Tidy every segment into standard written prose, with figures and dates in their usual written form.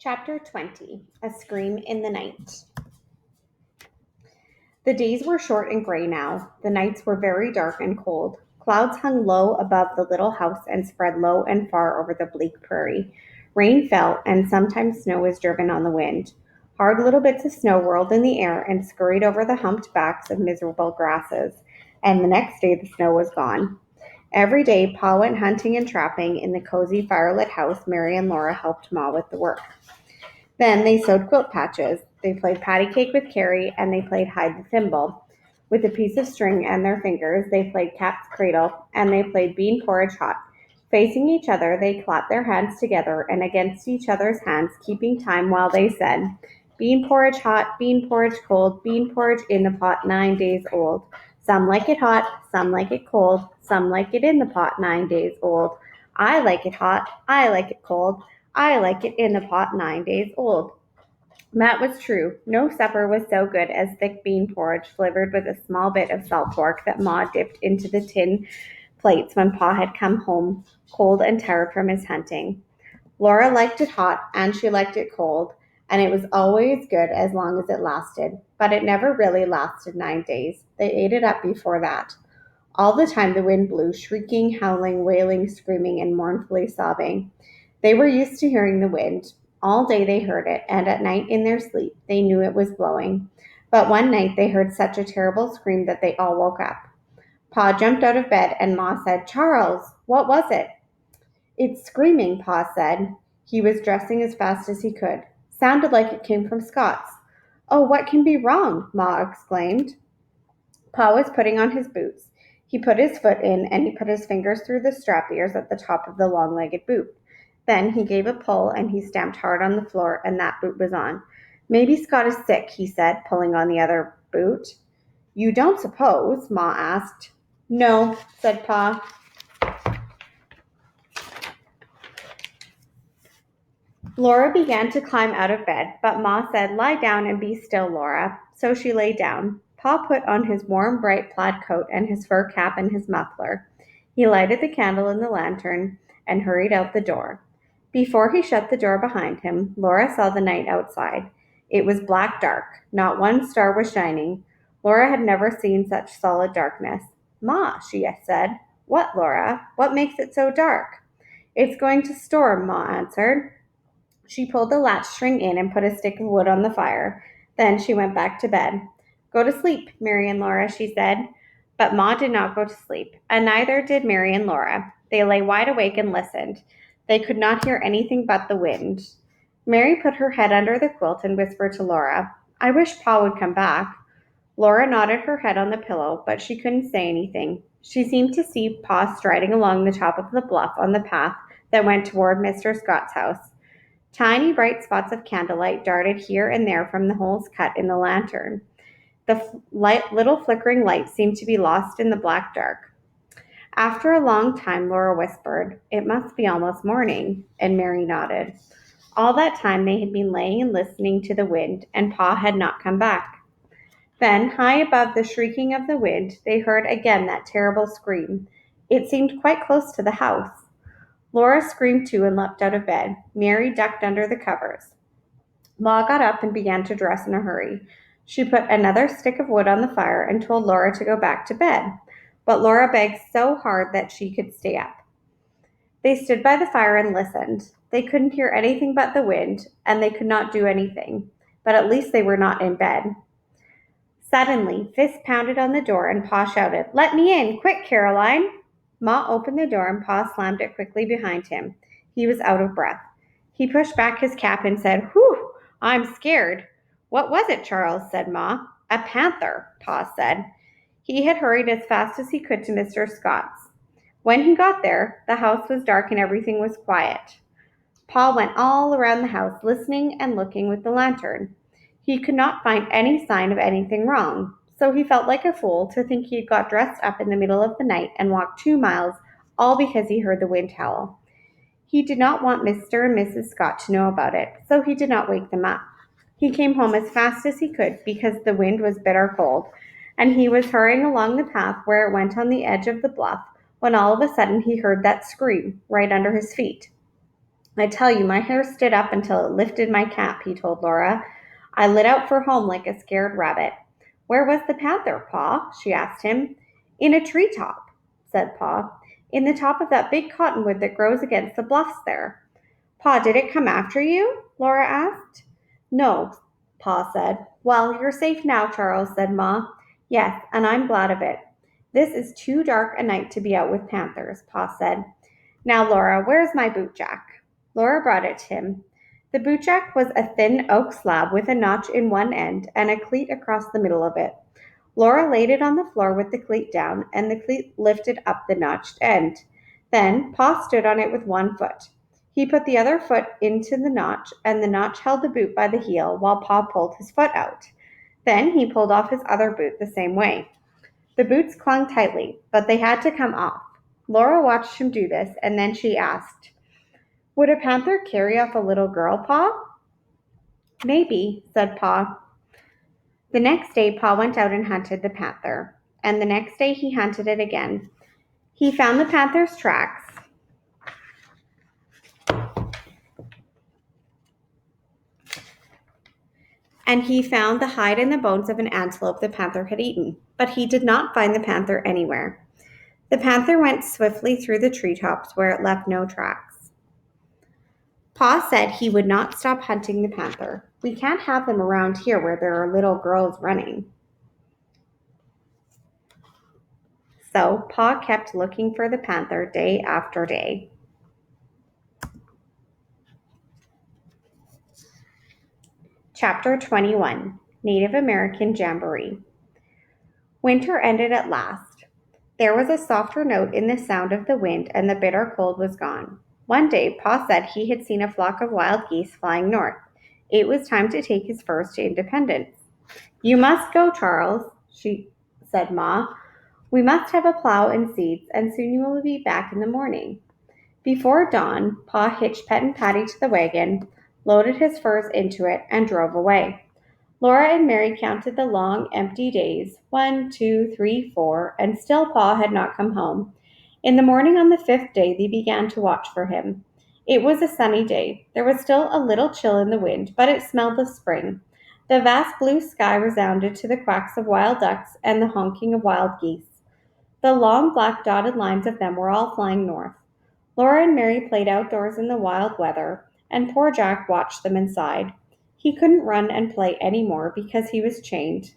Chapter 20 A Scream in the Night. The days were short and gray now. The nights were very dark and cold. Clouds hung low above the little house and spread low and far over the bleak prairie. Rain fell, and sometimes snow was driven on the wind. Hard little bits of snow whirled in the air and scurried over the humped backs of miserable grasses, and the next day the snow was gone. Every day Pa went hunting and trapping in the cozy firelit house. Mary and Laura helped Ma with the work. Then they sewed quilt patches. They played patty cake with Carrie, and they played hide the thimble. With a piece of string and their fingers, they played cat's cradle, and they played bean porridge hot. Facing each other, they clapped their hands together and against each other's hands, keeping time while they said, "Bean porridge hot, bean porridge cold, bean porridge in the pot 9 days old. Some like it hot, some like it cold, some like it in the pot 9 days old. I like it hot, I like it cold, I like it in the pot 9 days old." That was true. No supper was so good as thick bean porridge flavored with a small bit of salt pork that Ma dipped into the tin plates when Pa had come home cold and tired from his hunting. Laura liked it hot and she liked it cold, and it was always good as long as it lasted. But it never really lasted 9 days. They ate it up before that. All the time the wind blew, shrieking, howling, wailing, screaming, and mournfully sobbing. They were used to hearing the wind. All day they heard it, and at night in their sleep they knew it was blowing. But one night they heard such a terrible scream that they all woke up. Pa jumped out of bed, and Ma said, "Charles, what was it?" "It's screaming," Pa said. He was dressing as fast as he could. "Sounded like it came from Scott's." "Oh, what can be wrong?" Ma exclaimed. Pa was putting on his boots. He put his foot in and he put his fingers through the strap ears at the top of the long-legged boot. Then he gave a pull and he stamped hard on the floor, and that boot was on. "Maybe Scott is sick," he said, pulling on the other boot. "You don't suppose?" Ma asked. "No," said Pa. Laura began to climb out of bed, but Ma said, "Lie down and be still, Laura." So she lay down. Pa put on his warm, bright plaid coat and his fur cap and his muffler. He lighted the candle in the lantern and hurried out the door. Before he shut the door behind him, Laura saw the night outside. It was black dark. Not one star was shining. Laura had never seen such solid darkness. "Ma," she said. "What, Laura? What makes it so dark?" "It's going to storm," Ma answered. She pulled the latch string in and put a stick of wood on the fire. Then she went back to bed. "Go to sleep, Mary and Laura," she said. But Ma did not go to sleep, and neither did Mary and Laura. They lay wide awake and listened. They could not hear anything but the wind. Mary put her head under the quilt and whispered to Laura, "I wish Pa would come back." Laura nodded her head on the pillow, but she couldn't say anything. She seemed to see Pa striding along the top of the bluff on the path that went toward Mr. Scott's house. Tiny bright spots of candlelight darted here and there from the holes cut in the lantern. The little flickering light seemed to be lost in the black dark. After a long time, Laura whispered, "It must be almost morning," and Mary nodded. All that time they had been laying and listening to the wind, and Pa had not come back. Then, high above the shrieking of the wind, they heard again that terrible scream. It seemed quite close to the house. Laura screamed too and leapt out of bed. Mary ducked under the covers. Ma got up and began to dress in a hurry. She put another stick of wood on the fire and told Laura to go back to bed. But Laura begged so hard that she could stay up. They stood by the fire and listened. They couldn't hear anything but the wind, and they could not do anything. But at least they were not in bed. Suddenly, fists pounded on the door, and Pa shouted, "Let me in! Quick, Caroline!" Ma opened the door, and Pa slammed it quickly behind him. He was out of breath. He pushed back his cap and said, "Whew, I'm scared." "What was it, Charles?" said Ma. "A panther," Pa said. He had hurried as fast as he could to Mr. Scott's. When he got there, the house was dark and everything was quiet. Pa went all around the house, listening and looking with the lantern. He could not find any sign of anything wrong, so he felt like a fool to think he had got dressed up in the middle of the night and walked 2 miles, all because he heard the wind howl. He did not want Mr. and Mrs. Scott to know about it, so he did not wake them up. He came home as fast as he could because the wind was bitter cold, and he was hurrying along the path where it went on the edge of the bluff when all of a sudden he heard that scream right under his feet. I tell you, my hair stood up until it lifted my cap, he told Laura. I lit out for home like a scared rabbit. Where was the panther, Pa? She asked him. In a treetop, said Pa. In the top of that big cottonwood that grows against the bluffs there. Pa, did it come after you? Laura asked. No, Pa said. Well, you're safe now, Charles, said Ma. Yes, and I'm glad of it. This is too dark a night to be out with panthers, Pa said. Now, Laura, where's my bootjack? Laura brought it to him. The bootjack was a thin oak slab with a notch in one end and a cleat across the middle of it. Laura laid it on the floor with the cleat down, and the cleat lifted up the notched end. Then Pa stood on it with one foot. He put the other foot into the notch, and the notch held the boot by the heel while Pa pulled his foot out. Then he pulled off his other boot the same way. The boots clung tightly, but they had to come off. Laura watched him do this, and then she asked, Would a panther carry off a little girl, Pa? Maybe, said Pa. The next day, Pa went out and hunted the panther, and the next day he hunted it again. He found the panther's tracks, and he found the hide and the bones of an antelope the panther had eaten, but he did not find the panther anywhere. The panther went swiftly through the treetops where it left no tracks. Pa said he would not stop hunting the panther. We can't have them around here where there are little girls running. So Pa kept looking for the panther day after day. Chapter 21, Native American Jamboree. Winter ended at last. There was a softer note in the sound of the wind, and the bitter cold was gone. One day, Pa said he had seen a flock of wild geese flying north. It was time to take his furs to Independence. You must go, Charles, said Ma. We must have a plow and seeds, and soon you will be back in the morning. Before dawn, Pa hitched Pet and Patty to the wagon, loaded his furs into it, and drove away. Laura and Mary counted the long, empty days 1, 2, 3, 4, and still Pa had not come home. In the morning on the fifth day, they began to watch for him. It was a sunny day. There was still a little chill in the wind, but it smelled of spring. The vast blue sky resounded to the quacks of wild ducks and the honking of wild geese. The long, black dotted lines of them were all flying north. Laura and Mary played outdoors in the wild weather, and poor Jack watched them and sighed. He couldn't run and play any more because he was chained.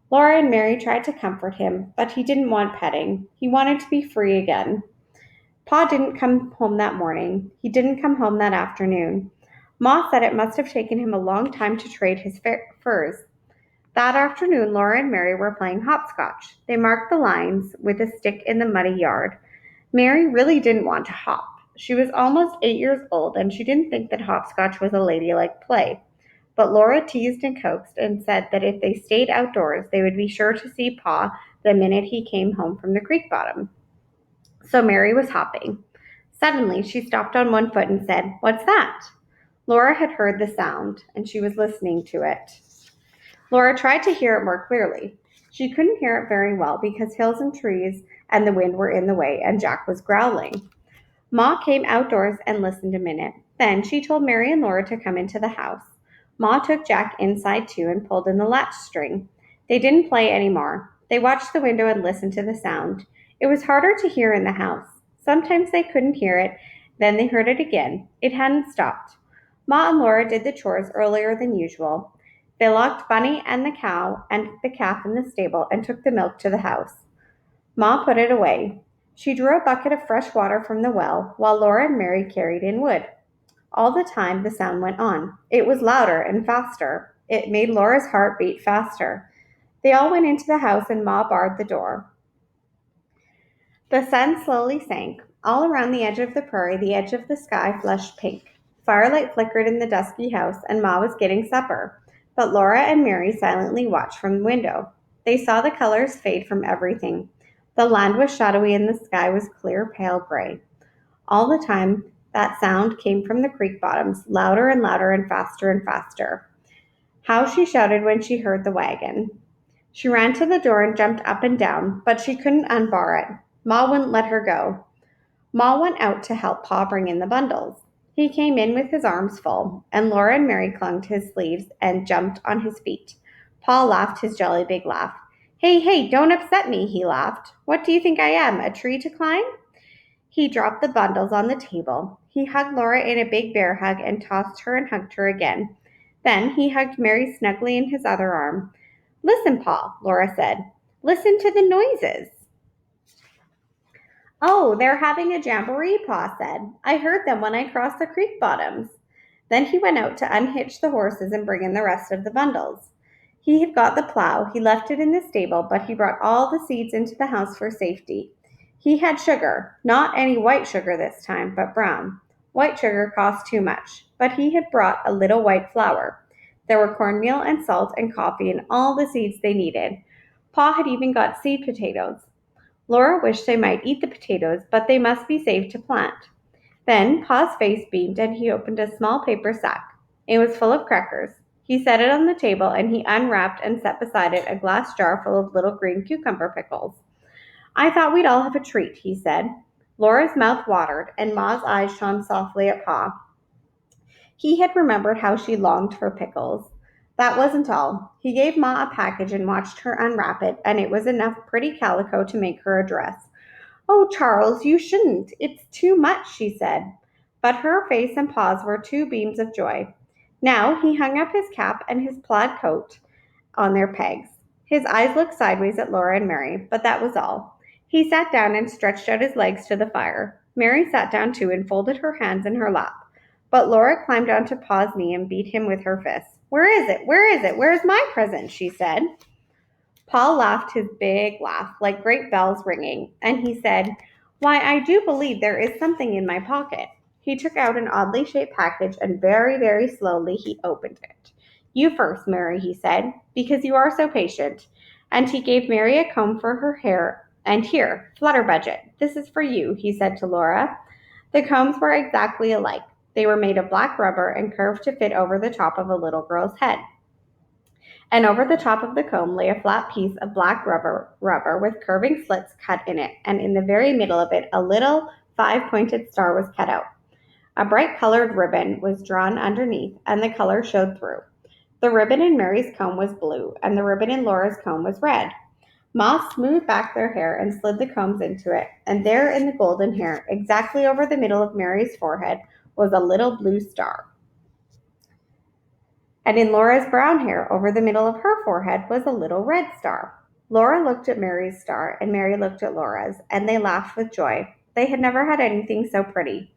Laura and Mary tried to comfort him, but he didn't want petting. He wanted to be free again. Pa didn't come home that morning. He didn't come home that afternoon. Ma said it must have taken him a long time to trade his furs. That afternoon, Laura and Mary were playing hopscotch. They marked the lines with a stick in the muddy yard. Mary really didn't want to hop. She was almost 8 years old, and she didn't think that hopscotch was a ladylike play. But Laura teased and coaxed and said that if they stayed outdoors, they would be sure to see Pa the minute he came home from the creek bottom. So Mary was hopping. Suddenly, she stopped on one foot and said, What's that? Laura had heard the sound, and she was listening to it. Laura tried to hear it more clearly. She couldn't hear it very well because hills and trees and the wind were in the way, and Jack was growling. Ma came outdoors and listened a minute. Then she told Mary and Laura to come into the house. Ma took Jack inside too and pulled in the latch string. They didn't play any more. They watched the window and listened to the sound. It was harder to hear in the house. Sometimes they couldn't hear it, then they heard it again. It hadn't stopped. Ma and Laura did the chores earlier than usual. They locked Bunny and the cow and the calf in the stable and took the milk to the house. Ma put it away. She drew a bucket of fresh water from the well, while Laura and Mary carried in wood. All the time the sound went on. It was louder and faster. It made Laura's heart beat faster. They all went into the house and Ma barred the door. The sun slowly sank. All around the edge of the prairie, the edge of the sky flushed pink. Firelight flickered in the dusky house, and Ma was getting supper. But Laura and Mary silently watched from the window. They saw the colors fade from everything. The land was shadowy and the sky was clear, pale gray. All the time, that sound came from the creek bottoms, louder and louder and faster and faster. How she shouted when she heard the wagon. She ran to the door and jumped up and down, but she couldn't unbar it. Ma wouldn't let her go. Ma went out to help Pa bring in the bundles. He came in with his arms full, and Laura and Mary clung to his sleeves and jumped on his feet. Paul laughed his jolly big laugh. Hey, hey, don't upset me, he laughed. What do you think I am, a tree to climb? He dropped the bundles on the table. He hugged Laura in a big bear hug and tossed her and hugged her again. Then he hugged Mary snugly in his other arm. Listen, Paul, Laura said. Listen to the noises. Oh, they're having a jamboree, Pa said. I heard them when I crossed the creek bottoms. Then he went out to unhitch the horses and bring in the rest of the bundles. He had got the plow. He left it in the stable, but he brought all the seeds into the house for safety. He had sugar, not any white sugar this time, but brown. White sugar cost too much, but he had brought a little white flour. There were cornmeal and salt and coffee and all the seeds they needed. Pa had even got seed potatoes. Laura wished they might eat the potatoes, but they must be saved to plant. Then Pa's face beamed and he opened a small paper sack. It was full of crackers. He set it on the table and he unwrapped and set beside it a glass jar full of little green cucumber pickles. I thought we'd all have a treat, he said. Laura's mouth watered and Ma's eyes shone softly at Pa. He had remembered how she longed for pickles. That wasn't all. He gave Ma a package and watched her unwrap it, and it was enough pretty calico to make her a dress. Oh, Charles, you shouldn't. It's too much, she said. But her face and Pa's were two beams of joy. Now he hung up his cap and his plaid coat on their pegs. His eyes looked sideways at Laura and Mary, but that was all. He sat down and stretched out his legs to the fire. Mary sat down too and folded her hands in her lap. But Laura climbed onto Pa's knee and beat him with her fist. Where is it? Where is it? Where's my present? She said. Paul laughed his big laugh, like great bells ringing, and he said, Why, I do believe there is something in my pocket. He took out an oddly shaped package and very, very slowly he opened it. You first, Mary, he said, because you are so patient. And he gave Mary a comb for her hair. And here, Flutterbudget, this is for you, he said to Laura. The combs were exactly alike. They were made of black rubber and curved to fit over the top of a little girl's head. And over the top of the comb lay a flat piece of black rubber with curving slits cut in it, and in the very middle of it a little five-pointed star was cut out. A bright colored ribbon was drawn underneath, and the color showed through. The ribbon in Mary's comb was blue, and the ribbon in Laura's comb was red. Ma smoothed back their hair and slid the combs into it, and there in the golden hair, exactly over the middle of Mary's forehead, was a little blue star. And in Laura's brown hair, over the middle of her forehead, was a little red star. Laura looked at Mary's star, and Mary looked at Laura's, and they laughed with joy. They had never had anything so pretty.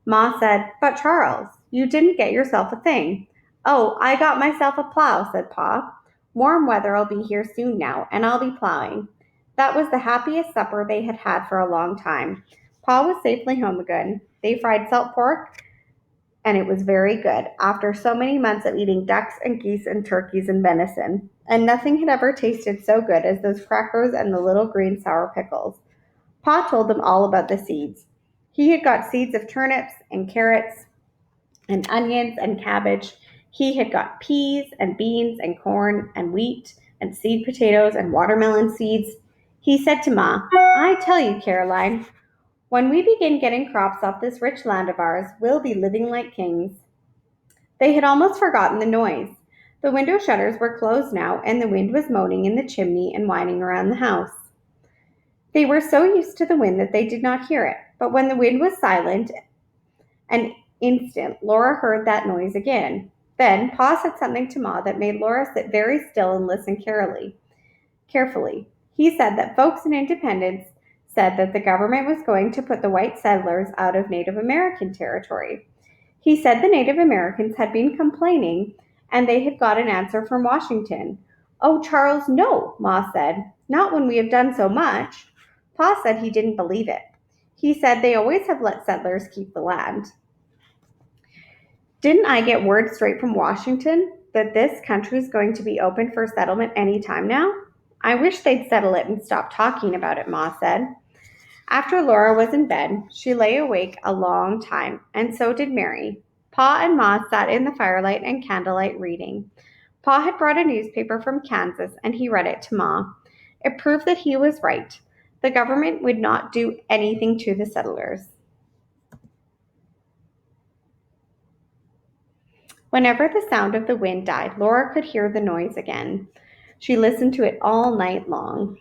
Ma said, But Charles, you didn't get yourself a thing. Oh, I got myself a plow, said Pa. Warm weather'll be here soon now, and I'll be plowing. That was the happiest supper they had had for a long time. Pa was safely home again. They fried salt pork, and it was very good, after so many months of eating ducks and geese and turkeys and venison. And nothing had ever tasted so good as those crackers and the little green sour pickles. Pa told them all about the seeds. He had got seeds of turnips and carrots and onions and cabbage. He had got peas and beans and corn and wheat and seed potatoes and watermelon seeds. He said to Ma, I tell you, Caroline, when we begin getting crops off this rich land of ours, we'll be living like kings. They had almost forgotten the noise. The window shutters were closed now, and the wind was moaning in the chimney and whining around the house. They were so used to the wind that they did not hear it, but when the wind was silent, an instant, Laura heard that noise again. Then Pa said something to Ma that made Laura sit very still and listen carefully. He said that folks in Independence said that the government was going to put the white settlers out of Native American territory. He said the Native Americans had been complaining and they had got an answer from Washington. Oh, Charles, no, Ma said. Not when we have done so much. Pa said he didn't believe it. He said they always have let settlers keep the land. Didn't I get word straight from Washington that this country is going to be open for settlement any time now? I wish they'd settle it and stop talking about it, Ma said. After Laura was in bed, she lay awake a long time, and so did Mary. Pa and Ma sat in the firelight and candlelight reading. Pa had brought a newspaper from Kansas, and he read it to Ma. It proved that he was right. The government would not do anything to the settlers. Whenever the sound of the wind died, Laura could hear the noise again. She listened to it all night long.